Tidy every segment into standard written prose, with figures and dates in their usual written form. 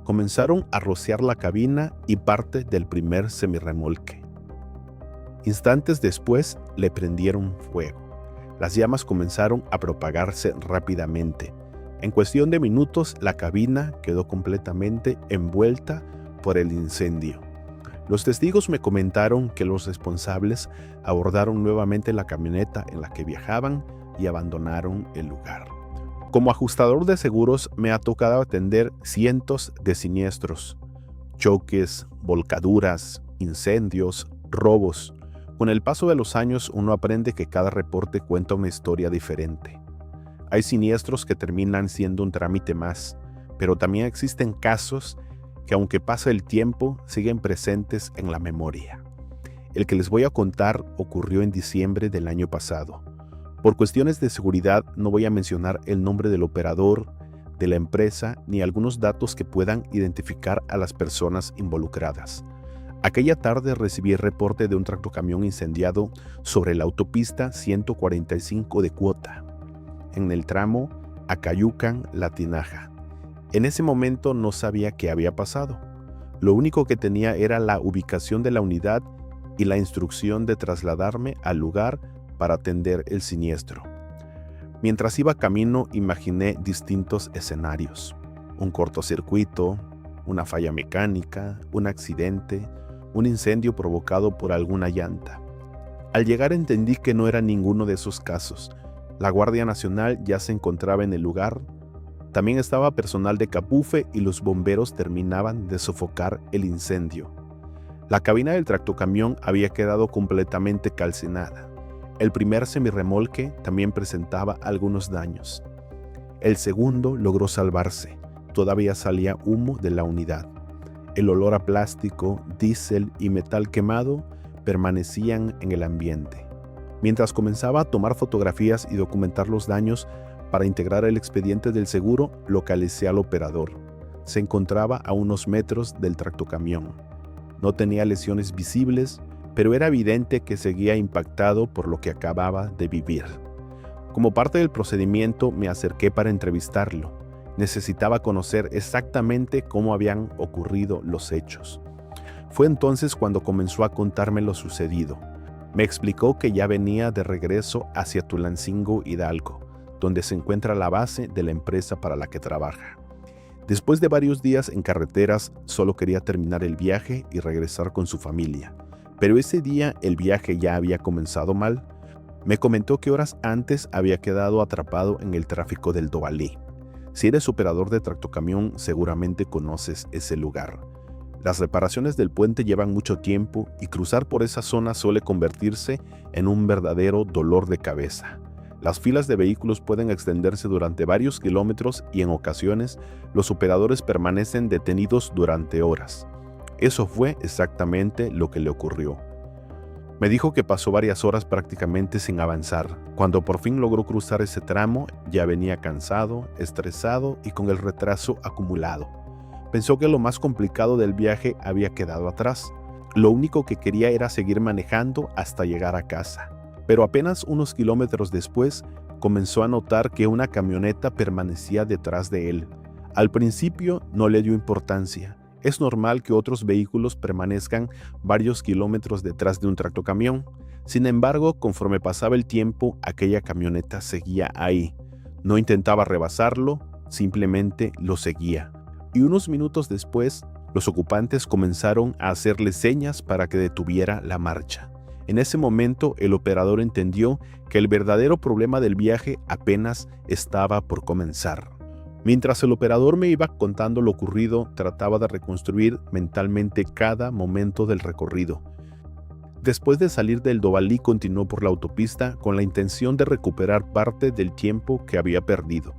Comenzaron a rociar la cabina y parte del primer semirremolque. Instantes después le prendieron fuego. Las llamas comenzaron a propagarse rápidamente. En cuestión de minutos, la cabina quedó completamente envuelta por el incendio. Los testigos me comentaron que los responsables abordaron nuevamente la camioneta en la que viajaban y abandonaron el lugar. Como ajustador de seguros me ha tocado atender cientos de siniestros, choques, volcaduras, incendios, robos. Con el paso de los años uno aprende que cada reporte cuenta una historia diferente. Hay siniestros que terminan siendo un trámite más, pero también existen casos que aunque pase el tiempo siguen presentes en la memoria. El que les voy a contar ocurrió en diciembre del año pasado. Por cuestiones de seguridad no voy a mencionar el nombre del operador, de la empresa, ni algunos datos que puedan identificar a las personas involucradas. Aquella tarde recibí el reporte de un tractocamión incendiado sobre la autopista 145 de Cuota, en el tramo Acayucan-La Tinaja. En ese momento no sabía qué había pasado. Lo único que tenía era la ubicación de la unidad y la instrucción de trasladarme al lugar para atender el siniestro. Mientras iba camino, imaginé distintos escenarios: un cortocircuito, una falla mecánica, un accidente, un incendio provocado por alguna llanta. Al llegar entendí que no era ninguno de esos casos. La Guardia Nacional ya se encontraba en el lugar. También estaba personal de Capufe y los bomberos terminaban de sofocar el incendio. La cabina del tractocamión había quedado completamente calcinada. El primer semirremolque también presentaba algunos daños. El segundo logró salvarse. Todavía salía humo de la unidad. El olor a plástico, diésel y metal quemado permanecían en el ambiente. Mientras comenzaba a tomar fotografías y documentar los daños para integrar el expediente del seguro, localicé al operador. Se encontraba a unos metros del tractocamión. No tenía lesiones visibles, pero era evidente que seguía impactado por lo que acababa de vivir. Como parte del procedimiento, me acerqué para entrevistarlo. Necesitaba conocer exactamente cómo habían ocurrido los hechos. Fue entonces cuando comenzó a contarme lo sucedido. Me explicó que ya venía de regreso hacia Tulancingo, Hidalgo, donde se encuentra la base de la empresa para la que trabaja. Después de varios días en carreteras, solo quería terminar el viaje y regresar con su familia. Pero ese día el viaje ya había comenzado mal. Me comentó que horas antes había quedado atrapado en el tráfico del Dovalí. Si eres operador de tractocamión, seguramente conoces ese lugar. Las reparaciones del puente llevan mucho tiempo y cruzar por esa zona suele convertirse en un verdadero dolor de cabeza. Las filas de vehículos pueden extenderse durante varios kilómetros y en ocasiones los operadores permanecen detenidos durante horas. Eso fue exactamente lo que le ocurrió. Me dijo que pasó varias horas prácticamente sin avanzar. Cuando por fin logró cruzar ese tramo, ya venía cansado, estresado y con el retraso acumulado. Pensó que lo más complicado del viaje había quedado atrás. Lo único que quería era seguir manejando hasta llegar a casa. Pero apenas unos kilómetros después, comenzó a notar que una camioneta permanecía detrás de él. Al principio no le dio importancia. Es normal que otros vehículos permanezcan varios kilómetros detrás de un tractocamión. Sin embargo, conforme pasaba el tiempo, aquella camioneta seguía ahí. No intentaba rebasarlo, simplemente lo seguía. Y unos minutos después, los ocupantes comenzaron a hacerle señas para que detuviera la marcha. En ese momento, el operador entendió que el verdadero problema del viaje apenas estaba por comenzar. Mientras el operador me iba contando lo ocurrido, trataba de reconstruir mentalmente cada momento del recorrido. Después de salir del Dovalí, continuó por la autopista con la intención de recuperar parte del tiempo que había perdido.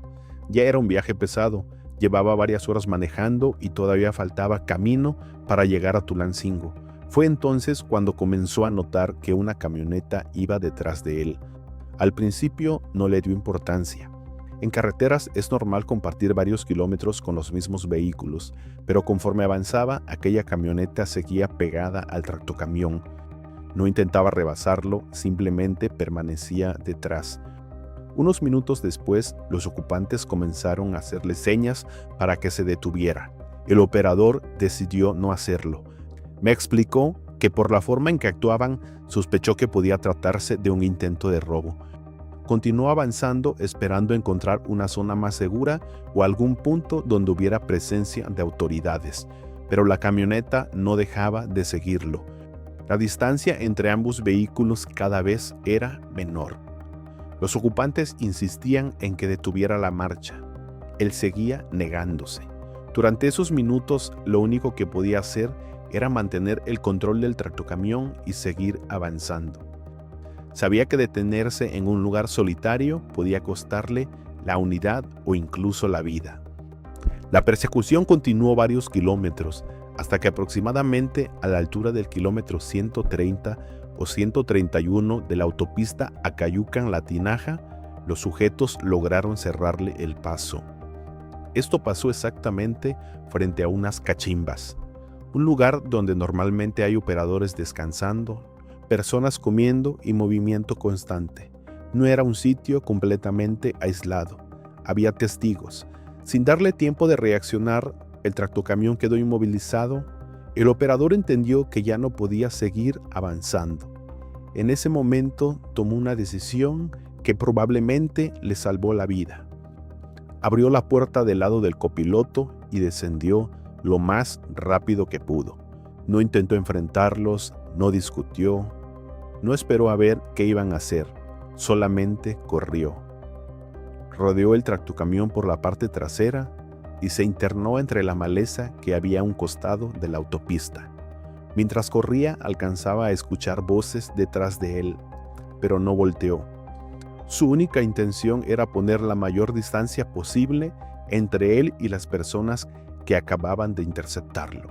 Ya era un viaje pesado, llevaba varias horas manejando y todavía faltaba camino para llegar a Tulancingo. Fue entonces cuando comenzó a notar que una camioneta iba detrás de él. Al principio no le dio importancia. En carreteras es normal compartir varios kilómetros con los mismos vehículos, pero conforme avanzaba, aquella camioneta seguía pegada al tractocamión. No intentaba rebasarlo, simplemente permanecía detrás. Unos minutos después, los ocupantes comenzaron a hacerle señas para que se detuviera. el operador decidió no hacerlo. Me explicó que por la forma en que actuaban, sospechó que podía tratarse de un intento de robo. Continuó avanzando esperando encontrar una zona más segura o algún punto donde hubiera presencia de autoridades, pero la camioneta no dejaba de seguirlo. La distancia entre ambos vehículos cada vez era menor. Los ocupantes insistían en que detuviera la marcha. Él seguía negándose. Durante esos minutos, lo único que podía hacer era mantener el control del tractocamión y seguir avanzando. Sabía que detenerse en un lugar solitario podía costarle la unidad o incluso la vida. La persecución continuó varios kilómetros, hasta que aproximadamente a la altura del kilómetro 130 o 131 de la autopista Acayucan-La Tinaja, los sujetos lograron cerrarle el paso. Esto pasó exactamente frente a unas cachimbas, un lugar donde normalmente hay operadores descansando, personas comiendo y movimiento constante. No era un sitio completamente aislado. Había testigos. Sin darle tiempo de reaccionar, el tractocamión quedó inmovilizado. El operador entendió que ya no podía seguir avanzando. En ese momento tomó una decisión que probablemente le salvó la vida. Abrió la puerta del lado del copiloto y descendió lo más rápido que pudo. No intentó enfrentarlos, no discutió, no esperó a ver qué iban a hacer, solamente corrió. Rodeó el tractocamión por la parte trasera y se internó entre la maleza que había a un costado de la autopista. Mientras corría, alcanzaba a escuchar voces detrás de él, pero no volteó. Su única intención era poner la mayor distancia posible entre él y las personas que acababan de interceptarlo.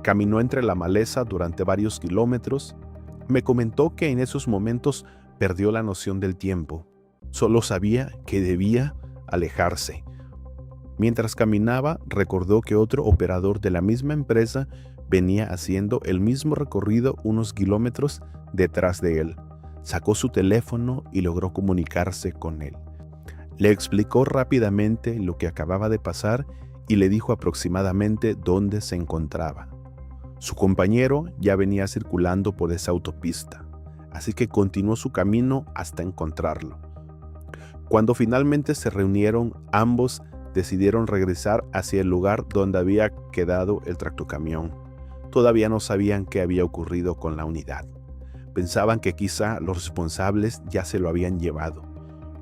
Caminó entre la maleza durante varios kilómetros. Me comentó que en esos momentos perdió la noción del tiempo. Solo sabía que debía alejarse. Mientras caminaba, recordó que otro operador de la misma empresa venía haciendo el mismo recorrido unos kilómetros detrás de él. Sacó su teléfono y logró comunicarse con él. Le explicó rápidamente lo que acababa de pasar y le dijo aproximadamente dónde se encontraba. Su compañero ya venía circulando por esa autopista, así que continuó su camino hasta encontrarlo. Cuando finalmente se reunieron, ambos decidieron regresar hacia el lugar donde había quedado el tractocamión. Todavía no sabían qué había ocurrido con la unidad. Pensaban que quizá los responsables ya se lo habían llevado,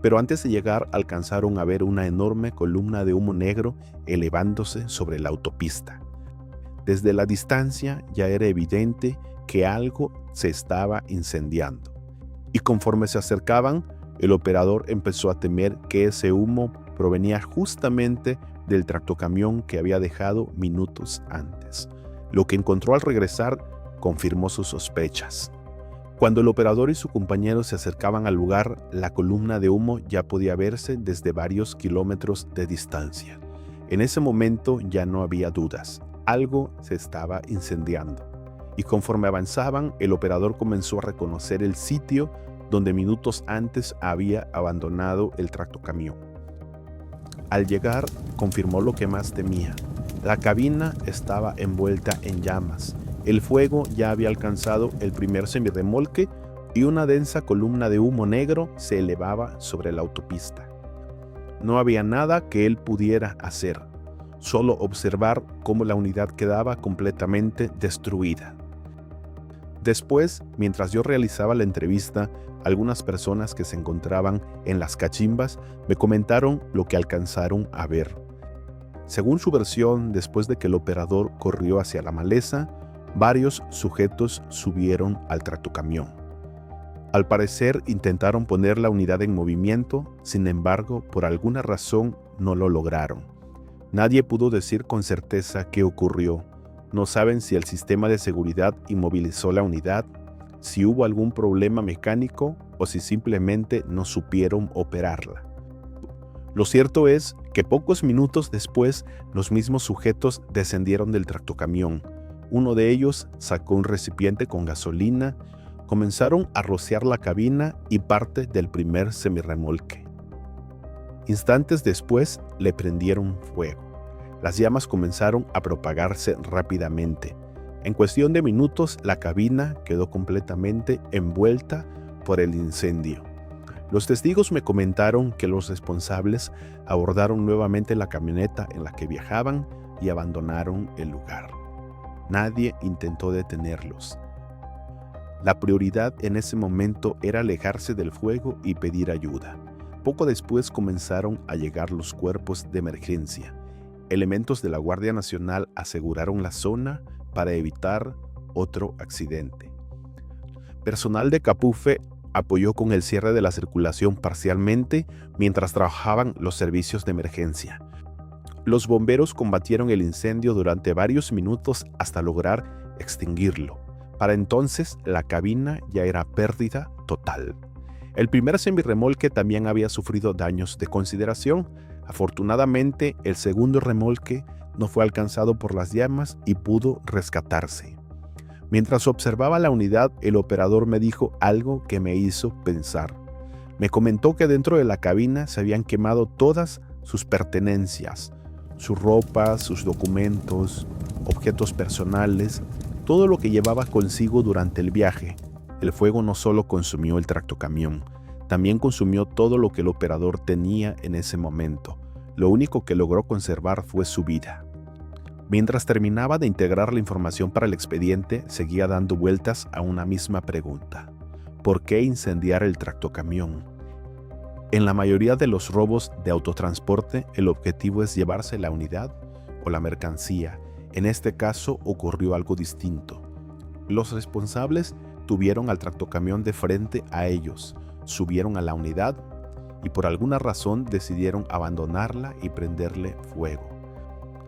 pero antes de llegar alcanzaron a ver una enorme columna de humo negro elevándose sobre la autopista. Desde la distancia ya era evidente que algo se estaba incendiando, y conforme se acercaban, el operador empezó a temer que ese humo provenía justamente del tractocamión que había dejado minutos antes. Lo que encontró al regresar confirmó sus sospechas. Cuando el operador y su compañero se acercaban al lugar, la columna de humo ya podía verse desde varios kilómetros de distancia. En ese momento ya no había dudas. Algo se estaba incendiando. Y conforme avanzaban, el operador comenzó a reconocer el sitio donde minutos antes había abandonado el tractocamión. Al llegar, confirmó lo que más temía. La cabina estaba envuelta en llamas. El fuego ya había alcanzado el primer semirremolque y una densa columna de humo negro se elevaba sobre la autopista. No había nada que él pudiera hacer, solo observar cómo la unidad quedaba completamente destruida. Después, mientras yo realizaba la entrevista, algunas personas que se encontraban en las cachimbas me comentaron lo que alcanzaron a ver. Según su versión, después de que el operador corrió hacia la maleza, varios sujetos subieron al tractocamión. Al parecer intentaron poner la unidad en movimiento, sin embargo, por alguna razón no lo lograron. Nadie pudo decir con certeza qué ocurrió. No saben si el sistema de seguridad inmovilizó la unidad, si hubo algún problema mecánico o si simplemente no supieron operarla. Lo cierto es que pocos minutos después, los mismos sujetos descendieron del tractocamión. Uno de ellos sacó un recipiente con gasolina, comenzaron a rociar la cabina y parte del primer semirremolque. Instantes después le prendieron fuego. Las llamas comenzaron a propagarse rápidamente. En cuestión de minutos, la cabina quedó completamente envuelta por el incendio. Los testigos me comentaron que los responsables abordaron nuevamente la camioneta en la que viajaban y abandonaron el lugar. Nadie intentó detenerlos. La prioridad en ese momento era alejarse del fuego y pedir ayuda. Poco después comenzaron a llegar los cuerpos de emergencia. Elementos de la Guardia Nacional aseguraron la zona para evitar otro accidente. Personal de Capufe apoyó con el cierre de la circulación parcialmente mientras trabajaban los servicios de emergencia. Los bomberos combatieron el incendio durante varios minutos hasta lograr extinguirlo. Para entonces, la cabina ya era pérdida total. El primer semirremolque también había sufrido daños de consideración. Afortunadamente, el segundo remolque no fue alcanzado por las llamas y pudo rescatarse. Mientras observaba la unidad, el operador me dijo algo que me hizo pensar. Me comentó que dentro de la cabina se habían quemado todas sus pertenencias, su ropa, sus documentos, objetos personales, todo lo que llevaba consigo durante el viaje. El fuego no solo consumió el tractocamión, también consumió todo lo que el operador tenía en ese momento. Lo único que logró conservar fue su vida. Mientras terminaba de integrar la información para el expediente, seguía dando vueltas a una misma pregunta. ¿Por qué incendiar el tractocamión? En la mayoría de los robos de autotransporte, el objetivo es llevarse la unidad o la mercancía. En este caso ocurrió algo distinto. Los responsables tuvieron al tractocamión de frente a ellos, subieron a la unidad y por alguna razón decidieron abandonarla y prenderle fuego.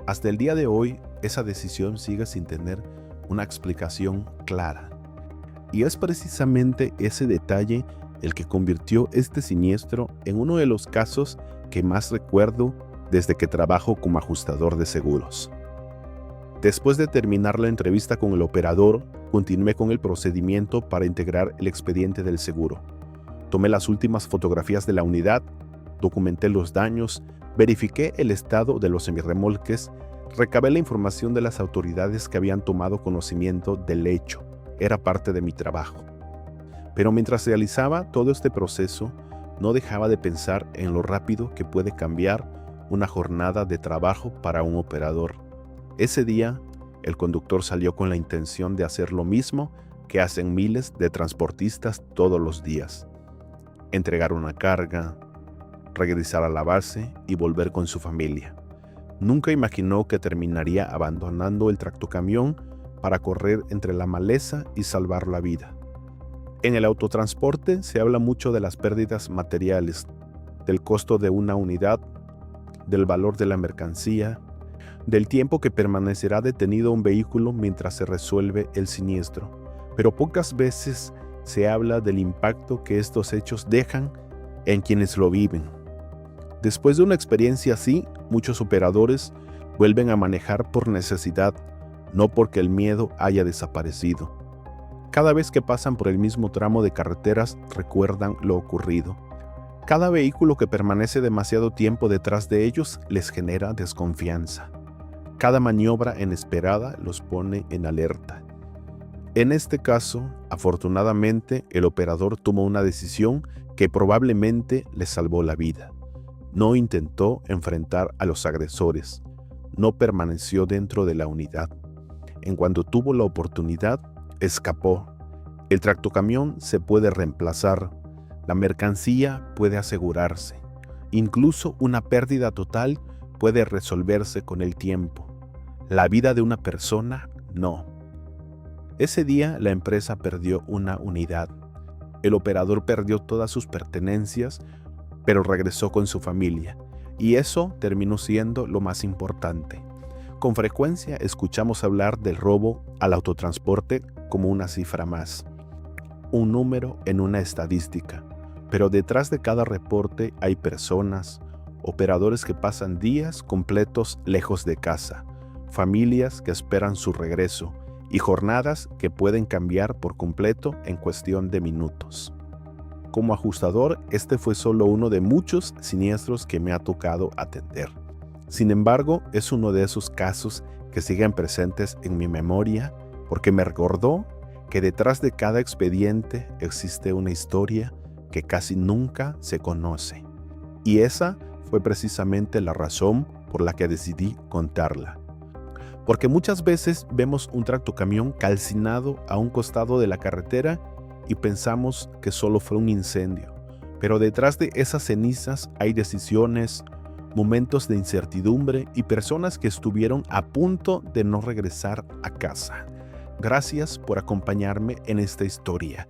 Hasta el día de hoy, esa decisión sigue sin tener una explicación clara. Y es precisamente ese detalle el que convirtió este siniestro en uno de los casos que más recuerdo desde que trabajo como ajustador de seguros. Después de terminar la entrevista con el operador, continué con el procedimiento para integrar el expediente del seguro. Tomé las últimas fotografías de la unidad, documenté los daños, verifiqué el estado de los semirremolques, recabé la información de las autoridades que habían tomado conocimiento del hecho. Era parte de mi trabajo. Pero mientras realizaba todo este proceso, no dejaba de pensar en lo rápido que puede cambiar una jornada de trabajo para un operador. Ese día, el conductor salió con la intención de hacer lo mismo que hacen miles de transportistas todos los días: entregar una carga, regresar a la base y volver con su familia. Nunca imaginó que terminaría abandonando el tractocamión para correr entre la maleza y salvar la vida. En el autotransporte se habla mucho de las pérdidas materiales, del costo de una unidad, del valor de la mercancía, del tiempo que permanecerá detenido un vehículo mientras se resuelve el siniestro, pero pocas veces se habla del impacto que estos hechos dejan en quienes lo viven. Después de una experiencia así, muchos operadores vuelven a manejar por necesidad, no porque el miedo haya desaparecido. Cada vez que pasan por el mismo tramo de carreteras, recuerdan lo ocurrido. Cada vehículo que permanece demasiado tiempo detrás de ellos les genera desconfianza. Cada maniobra inesperada los pone en alerta. En este caso, afortunadamente, el operador tomó una decisión que probablemente le salvó la vida. No intentó enfrentar a los agresores, no permaneció dentro de la unidad. En cuanto tuvo la oportunidad, escapó. El tractocamión se puede reemplazar, la mercancía puede asegurarse. Incluso una pérdida total puede resolverse con el tiempo. La vida de una persona, no. Ese día la empresa perdió una unidad. El operador perdió todas sus pertenencias, pero regresó con su familia, y eso terminó siendo lo más importante. Con frecuencia escuchamos hablar del robo al autotransporte como una cifra más, un número en una estadística, pero detrás de cada reporte hay personas, operadores que pasan días completos lejos de casa, familias que esperan su regreso y jornadas que pueden cambiar por completo en cuestión de minutos. Como ajustador, este fue solo uno de muchos siniestros que me ha tocado atender. Sin embargo, es uno de esos casos que siguen presentes en mi memoria porque me recordó que detrás de cada expediente existe una historia que casi nunca se conoce. Y esa fue precisamente la razón por la que decidí contarla. Porque muchas veces vemos un tractocamión calcinado a un costado de la carretera y pensamos que solo fue un incendio. Pero detrás de esas cenizas hay decisiones, momentos de incertidumbre y personas que estuvieron a punto de no regresar a casa. Gracias por acompañarme en esta historia.